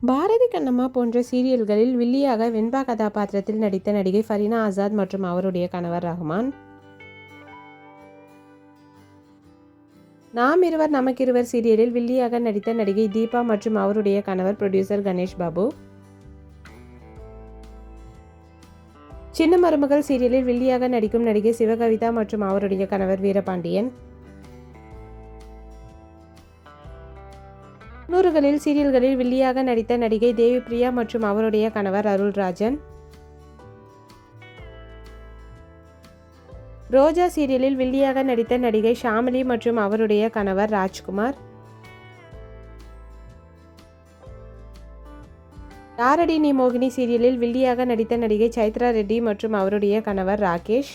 பாரதி கண்ணம்மா போன்ற சீரியல்களில் வில்லியாக வெண்பா கதாபாத்திரத்தில் நடித்த நடிகை ஃபரீனா ஆசாத் மற்றும் அவருடைய கணவர் ரஹ்மான். நாம் இருவர் நமக்கிருவர் சீரியலில் வில்லியாக நடித்த நடிகை தீபா மற்றும் அவருடைய கணவர் புரொடியூசர் கணேஷ் பாபு. சின்ன மருமகள் சீரியலில் வில்லியாக நடிக்கும் நடிகை சிவகவிதா மற்றும் அவருடைய கணவர் வீரபாண்டியன். நூறுகளில் சீரியல்களில் வில்லியாக நடித்த நடிகை தேவி பிரியா மற்றும் அவருடைய கணவர் அருள்ராஜன். ரோஜா சீரியலில் வில்லியாக நடித்த நடிகை ஷாமிலி மற்றும் அவருடைய கணவர் ராஜ்குமார். யாரடி நீ மோகினி சீரியலில் வில்லியாக நடித்த நடிகை சைத்ரா ரெட்டி மற்றும் அவருடைய கணவர் ராகேஷ்.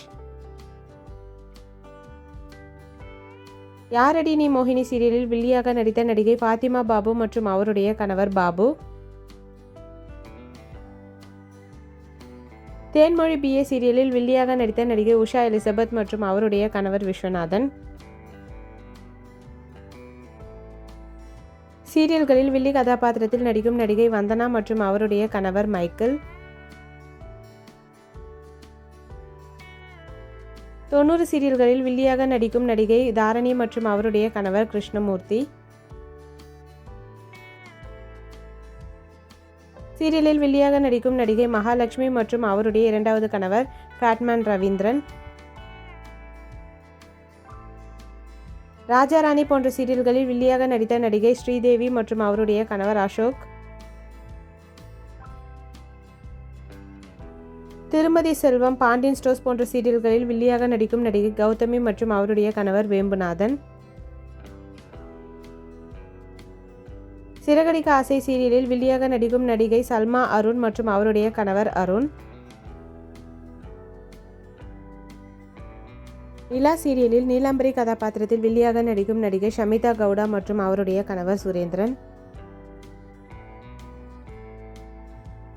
யாரடி நீ மோகினி சீரியலில் வில்லியாக நடித்த நடிகை ஃபாத்திமா பாபு மற்றும் அவருடைய கணவர் பாபு. தேன்மொழி BA சீரியலில் வில்லியாக நடித்த நடிகை உஷா எலிசபெத் மற்றும் அவருடைய கணவர் விஸ்வநாதன். சீரியல்களில் வில்லி கதாபாத்திரத்தில் நடிக்கும் நடிகை வந்தனா மற்றும் அவருடைய கணவர் மைக்கேல். 90 சீரியல்களில் வில்லியாக நடிக்கும் நடிகை தாரணி மற்றும் அவருடைய கணவர் கிருஷ்ணமூர்த்தி. சீரியலில் வில்லியாக நடிக்கும் நடிகை மகாலட்சுமி மற்றும் அவருடைய இரண்டாவது கணவர் ஃபேட்மேன் ரவீந்திரன். ராஜாராணி போன்ற சீரியல்களில் வில்லியாக நடித்த நடிகை ஸ்ரீதேவி மற்றும் அவருடைய கணவர் அசோக். திருமதி செல்வம், பாண்டியன் ஸ்டோர்ஸ் போன்ற சீரியல்களில் வில்லியாக நடிக்கும் நடிகை கௌதமி மற்றும் அவருடைய கணவர் வேம்புநாதன். சிறகடிக்க ஆசை சீரியலில் வில்லியாக நடிக்கும் நடிகை சல்மா அருண் மற்றும் அவருடைய கணவர் அருண். நிலா சீரியலில் நீலாம்பரி கதாபாத்திரத்தில் வில்லியாக நடிக்கும் நடிகை ஷமிதா கவுடா மற்றும் அவருடைய கணவர் சுரேந்திரன்.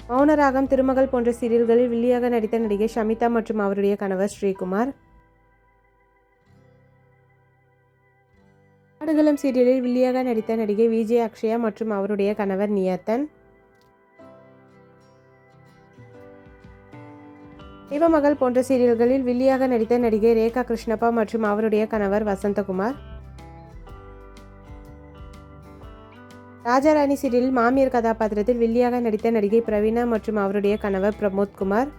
மௌனராகம், திருமகள் போன்ற சீரியல்களில் வில்லியாக நடித்த நடிகை ஷமிதா மற்றும் அவருடைய கணவர் ஸ்ரீகுமார். ஆடுகளம் சீரியலில் வில்லியாக நடித்த நடிகை விஜய் அக்ஷயா மற்றும் அவருடைய கணவர் நியத்தன். தெய்வமகள் போன்ற சீரியல்களில் வில்லியாக நடித்த நடிகை ரேகா கிருஷ்ணப்பா மற்றும் அவருடைய கணவர் வசந்தகுமார். ராஜாராணி சீரியலில் மாமியார் கதாபாத்திரத்தில் வில்லியாக நடித்த நடிகை பிரவீனா மற்றும் அவருடைய கணவர் பிரமோத்குமார்.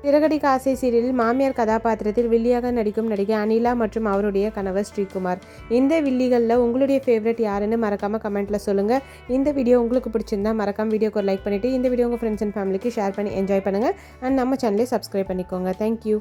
சிறகடிக்க ஆசை சீரியலில் மாமியார் கதாபாத்திரத்தில் வில்லியாக நடிக்கும் நடிகை அனிலா மற்றும் அவருடைய கணவர் ஸ்ரீகுமார். இந்த வில்லிகளில் உங்களுடைய ஃபேவரட் யாருன்னு மறக்காமல் கமெண்ட்டில் சொல்லுங்கள். இந்த வீடியோ உங்களுக்கு பிடிச்சிருந்தா மறக்காம வீடியோக்கு ஒரு லைக் பண்ணிவிட்டு இந்த வீடியோ உங்கள் ஃப்ரெண்ட்ஸ் அண்ட் ஃபேமிலிக்கு ஷேர் பண்ணி என்ஜாய் பண்ணுங்கள். அண்ட் நம்ம சேனலை சப்ஸ்கிரைப் பண்ணிக்கோங்க. தேங்க்யூ.